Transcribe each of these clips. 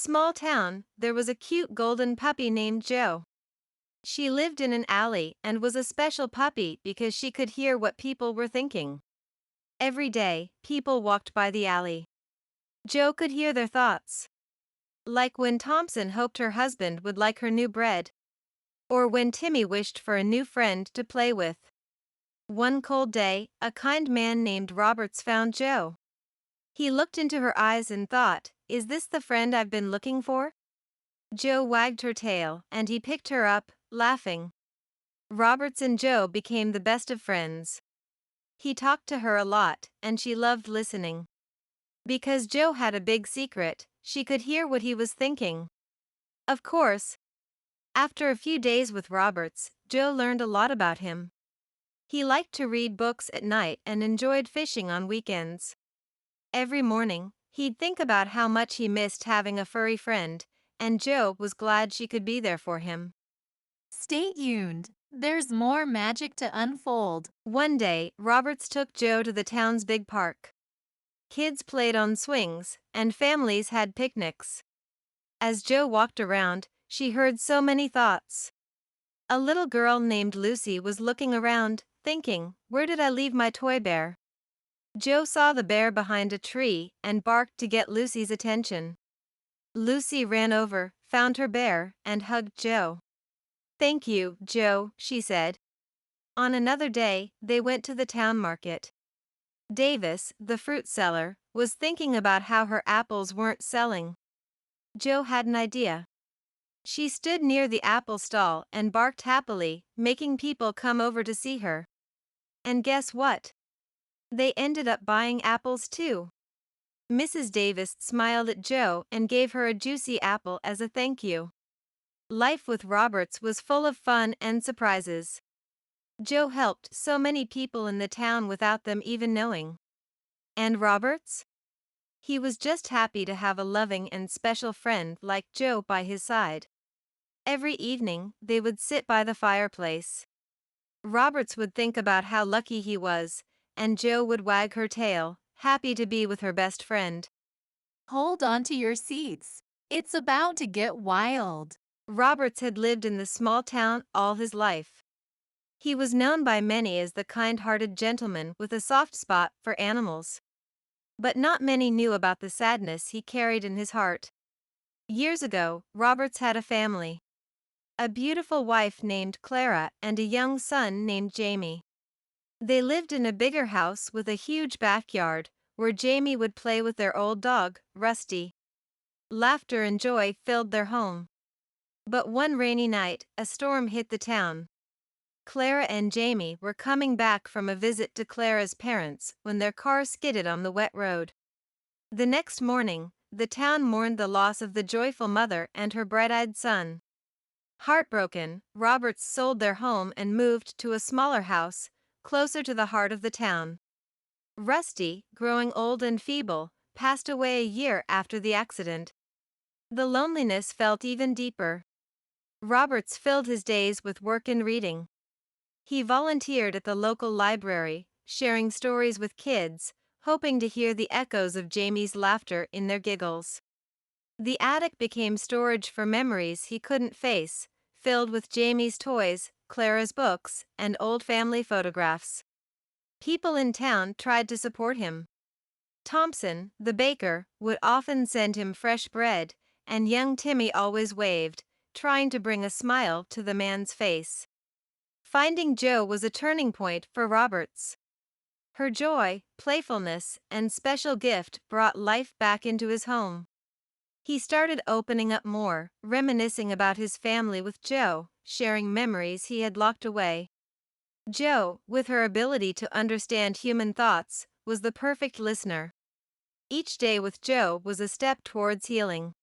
small town, there was a cute golden puppy named Jo. She lived in an alley and was a special puppy because she could hear what people were thinking. Every day, people walked by the alley. Jo could hear their thoughts. Like when Thompson hoped her husband would like her new bread. Or when Timmy wished for a new friend to play with. One cold day, a kind man named Roberts found Jo. He looked into her eyes and thought, "Is this the friend I've been looking for?" Jo wagged her tail, and he picked her up, laughing. Roberts and Jo became the best of friends. He talked to her a lot, and she loved listening. Because Jo had a big secret, she could hear what he was thinking. Of course, after a few days with Roberts, Jo learned a lot about him. He liked to read books at night and enjoyed fishing on weekends. Every morning, he'd think about how much he missed having a furry friend, and Jo was glad she could be there for him. Stay tuned. There's more magic to unfold. One day, Roberts took Jo to the town's big park. Kids played on swings, and families had picnics. As Jo walked around, she heard so many thoughts. A little girl named Lucy was looking around, thinking, "Where did I leave my toy bear?" Jo saw the bear behind a tree and barked to get Lucy's attention. Lucy ran over, found her bear, and hugged Jo. "Thank you, Jo," she said. On another day, they went to the town market. Davis, the fruit seller, was thinking about how her apples weren't selling. Jo had an idea. She stood near the apple stall and barked happily, making people come over to see her. And guess what? They ended up buying apples too. Mrs. Davis smiled at Jo and gave her a juicy apple as a thank you. Life with Roberts was full of fun and surprises. Jo helped so many people in the town without them even knowing. And Roberts? He was just happy to have a loving and special friend like Jo by his side. Every evening, they would sit by the fireplace. Roberts would think about how lucky he was, and Jo would wag her tail, happy to be with her best friend. Hold on to your seats. It's about to get wild. Roberts had lived in the small town all his life. He was known by many as the kind-hearted gentleman with a soft spot for animals. But not many knew about the sadness he carried in his heart. Years ago, Roberts had a family. A beautiful wife named Clara and a young son named Jamie. They lived in a bigger house with a huge backyard, where Jamie would play with their old dog, Rusty. Laughter and joy filled their home. But one rainy night, a storm hit the town. Clara and Jamie were coming back from a visit to Clara's parents when their car skidded on the wet road. The next morning, the town mourned the loss of the joyful mother and her bright-eyed son. Heartbroken, Roberts sold their home and moved to a smaller house, closer to the heart of the town. Rusty, growing old and feeble, passed away a year after the accident. The loneliness felt even deeper. Roberts filled his days with work and reading. He volunteered at the local library, sharing stories with kids, hoping to hear the echoes of Jamie's laughter in their giggles. The attic became storage for memories he couldn't face, filled with Jamie's toys, Clara's books, and old family photographs. People in town tried to support him. Thompson, the baker, would often send him fresh bread, and young Timmy always waved, trying to bring a smile to the man's face. Finding Jo was a turning point for Roberts. Her joy, playfulness, and special gift brought life back into his home. He started opening up more, reminiscing about his family with Jo, sharing memories he had locked away. Jo, with her ability to understand human thoughts, was the perfect listener. Each day with Jo was a step towards healing.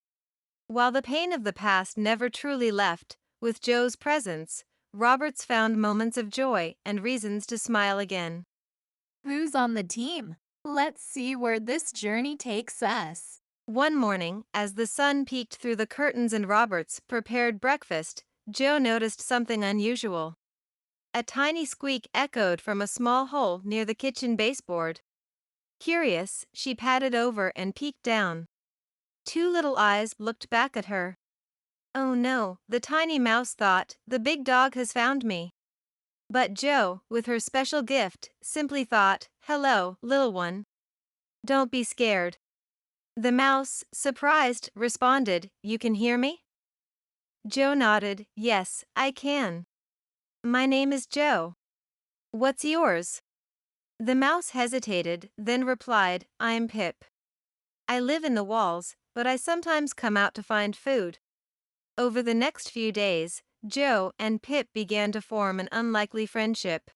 While the pain of the past never truly left, with Jo's presence, Roberts found moments of joy and reasons to smile again. Who's on the team? Let's see where this journey takes us. One morning, as the sun peeked through the curtains and Roberts prepared breakfast, Jo noticed something unusual. A tiny squeak echoed from a small hole near the kitchen baseboard. Curious, she padded over and peeked down. Two little eyes looked back at her. Oh no, the tiny mouse thought, the big dog has found me. But Jo, with her special gift, simply thought, hello, little one. Don't be scared. The mouse, surprised, responded, you can hear me? Jo nodded, yes, I can. My name is Jo. What's yours? The mouse hesitated, then replied, I'm Pip. I live in the walls, but I sometimes come out to find food. Over the next few days, Jo and Pip began to form an unlikely friendship.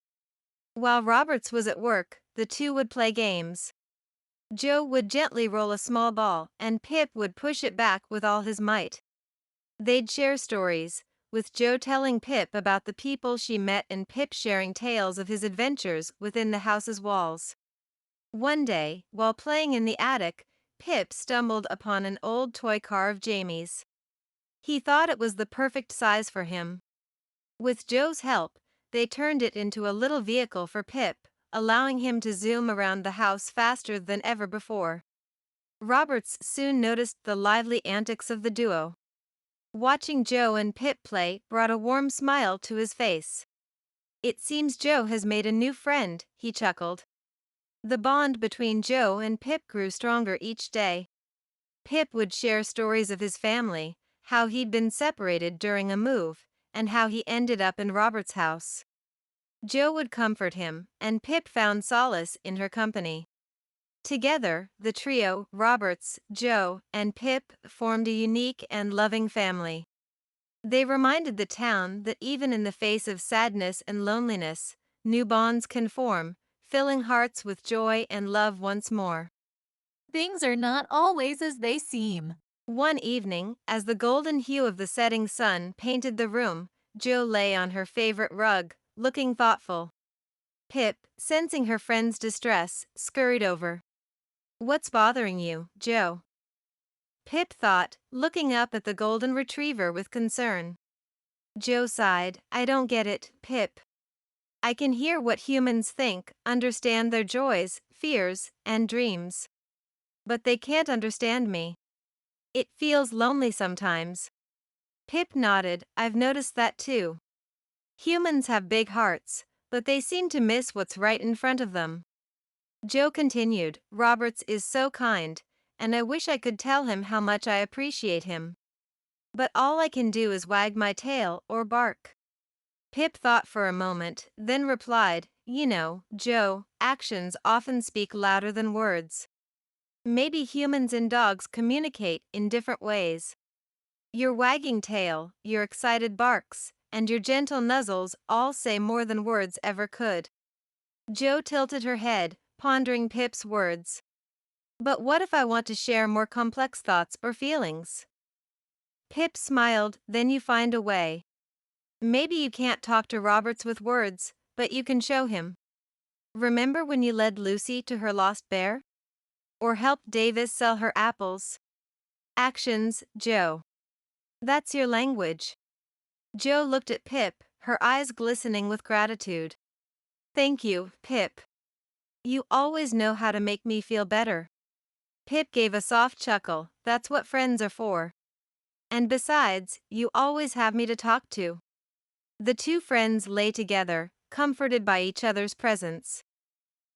While Roberts was at work, the two would play games. Jo would gently roll a small ball, and Pip would push it back with all his might. They'd share stories, with Jo telling Pip about the people she met and Pip sharing tales of his adventures within the house's walls. One day, while playing in the attic, Pip stumbled upon an old toy car of Jamie's. He thought it was the perfect size for him. With Jo's help, they turned it into a little vehicle for Pip, allowing him to zoom around the house faster than ever before. Roberts soon noticed the lively antics of the duo. Watching Jo and Pip play brought a warm smile to his face. It seems Jo has made a new friend, he chuckled. The bond between Jo and Pip grew stronger each day. Pip would share stories of his family, how he'd been separated during a move, and how he ended up in Robert's house. Jo would comfort him, and Pip found solace in her company. Together, the trio, Roberts, Jo, and Pip, formed a unique and loving family. They reminded the town that even in the face of sadness and loneliness, new bonds can form, filling hearts with joy and love once more. Things are not always as they seem. One evening, as the golden hue of the setting sun painted the room, Jo lay on her favorite rug, looking thoughtful. Pip, sensing her friend's distress, scurried over. What's bothering you, Jo? Pip thought, looking up at the golden retriever with concern. Jo sighed, I don't get it, Pip. I can hear what humans think, understand their joys, fears, and dreams. But they can't understand me. It feels lonely sometimes. Pip nodded, I've noticed that too. Humans have big hearts, but they seem to miss what's right in front of them. Jo continued, Roberts is so kind, and I wish I could tell him how much I appreciate him. But all I can do is wag my tail or bark. Pip thought for a moment, then replied, you know, Jo, actions often speak louder than words. Maybe humans and dogs communicate in different ways. Your wagging tail, your excited barks, and your gentle nuzzles all say more than words ever could. Jo tilted her head, pondering Pip's words. But what if I want to share more complex thoughts or feelings? Pip smiled, then you find a way. Maybe you can't talk to Roberts with words, but you can show him. Remember when you led Lucy to her lost bear? Or helped Davis sell her apples? Actions, Jo. That's your language. Jo looked at Pip, her eyes glistening with gratitude. Thank you, Pip. You always know how to make me feel better. Pip gave a soft chuckle, that's what friends are for. And besides, you always have me to talk to. The two friends lay together, comforted by each other's presence.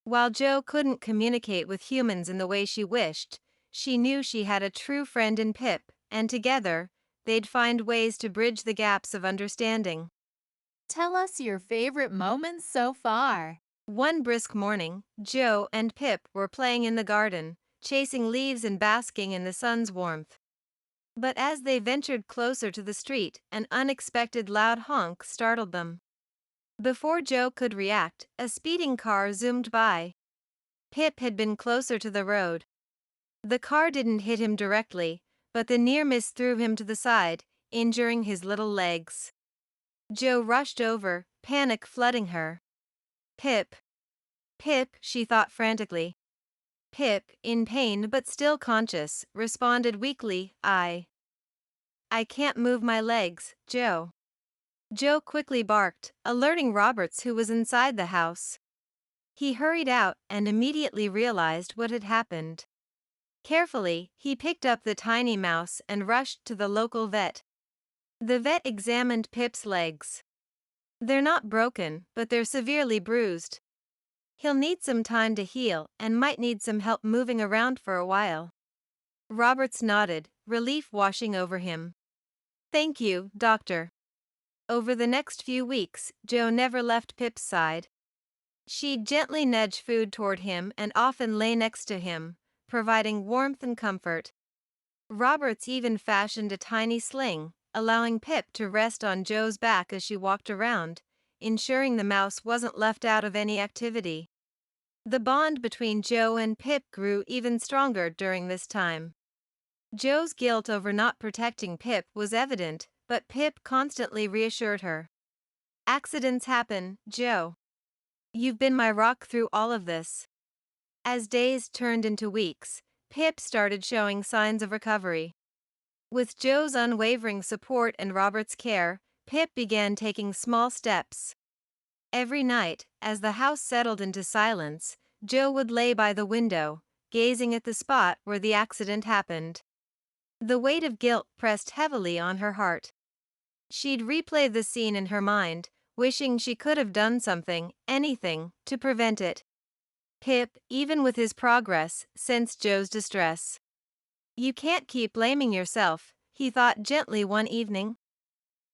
While Jo couldn't communicate with humans in the way she wished, she knew she had a true friend in Pip, and together, they'd find ways to bridge the gaps of understanding. Tell us your favorite moments so far. One brisk morning, Jo and Pip were playing in the garden, chasing leaves and basking in the sun's warmth. But as they ventured closer to the street, an unexpected loud honk startled them. Before Jo could react, a speeding car zoomed by. Pip had been closer to the road. The car didn't hit him directly, but the near miss threw him to the side, injuring his little legs. Jo rushed over, panic flooding her. Pip. Pip, she thought frantically. Pip, in pain but still conscious, responded weakly, I can't move my legs, Jo. Jo quickly barked, alerting Roberts who was inside the house. He hurried out and immediately realized what had happened. Carefully, he picked up the tiny mouse and rushed to the local vet. The vet examined Pip's legs. They're not broken, but they're severely bruised. He'll need some time to heal and might need some help moving around for a while. Roberts nodded, relief washing over him. Thank you, doctor. Over the next few weeks, Jo never left Pip's side. She'd gently nudge food toward him and often lay next to him, providing warmth and comfort. Roberts even fashioned a tiny sling, allowing Pip to rest on Jo's back as she walked around, ensuring the mouse wasn't left out of any activity. The bond between Jo and Pip grew even stronger during this time. Jo's guilt over not protecting Pip was evident, but Pip constantly reassured her. Accidents happen, Jo. You've been my rock through all of this. As days turned into weeks, Pip started showing signs of recovery. With Jo's unwavering support and Robert's care, Pip began taking small steps. Every night, as the house settled into silence, Jo would lay by the window, gazing at the spot where the accident happened. The weight of guilt pressed heavily on her heart. She'd replay the scene in her mind, wishing she could have done something, anything, to prevent it. Pip, even with his progress, sensed Jo's distress. You can't keep blaming yourself, he thought gently one evening.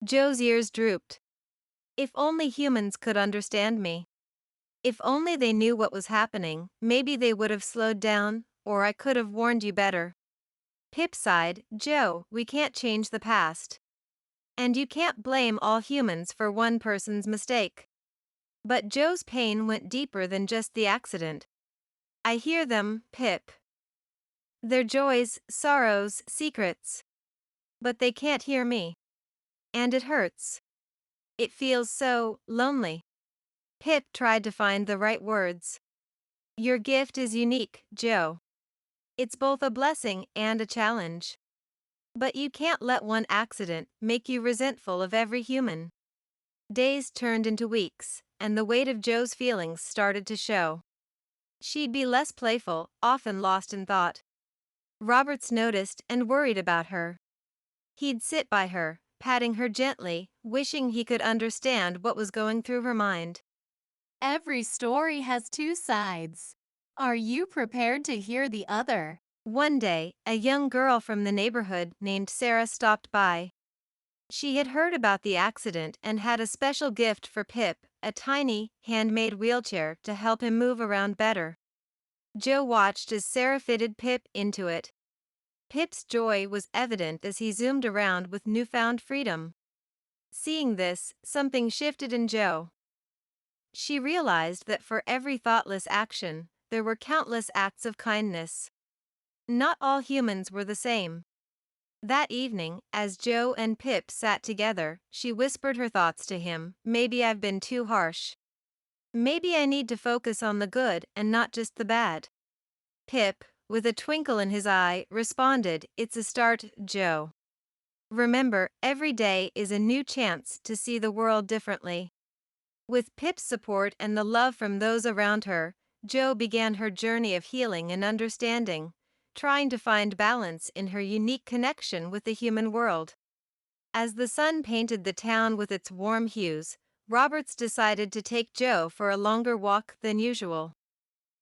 Jo's ears drooped. If only humans could understand me. If only they knew what was happening, maybe they would have slowed down, or I could have warned you better. Pip sighed, Jo, we can't change the past. And you can't blame all humans for one person's mistake. But Jo's pain went deeper than just the accident. I hear them, Pip. Their joys, sorrows, secrets. But they can't hear me. And it hurts. It feels so lonely. Pip tried to find the right words. Your gift is unique, Jo. It's both a blessing and a challenge. But you can't let one accident make you resentful of every human. Days turned into weeks, and the weight of Jo's feelings started to show. She'd be less playful, often lost in thought. Roberts noticed and worried about her. He'd sit by her, patting her gently, wishing he could understand what was going through her mind. Every story has two sides. Are you prepared to hear the other? One day, a young girl from the neighborhood named Sarah stopped by. She had heard about the accident and had a special gift for Pip, a tiny, handmade wheelchair to help him move around better. Jo watched as Sarah fitted Pip into it. Pip's joy was evident as he zoomed around with newfound freedom. Seeing this, something shifted in Jo. She realized that for every thoughtless action, there were countless acts of kindness. Not all humans were the same. That evening, as Jo and Pip sat together, she whispered her thoughts to him. Maybe I've been too harsh. Maybe I need to focus on the good and not just the bad. Pip, with a twinkle in his eye, responded, It's a start, Jo. Remember, every day is a new chance to see the world differently. With Pip's support and the love from those around her, Jo began her journey of healing and understanding, trying to find balance in her unique connection with the human world. As the sun painted the town with its warm hues, Roberts decided to take Jo for a longer walk than usual.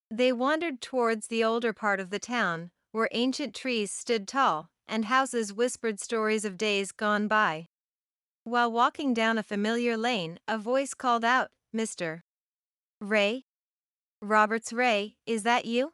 They wandered towards the older part of the town, where ancient trees stood tall and houses whispered stories of days gone by. While walking down a familiar lane, a voice called out, Mr. Ray? Roberts Ray, is that you?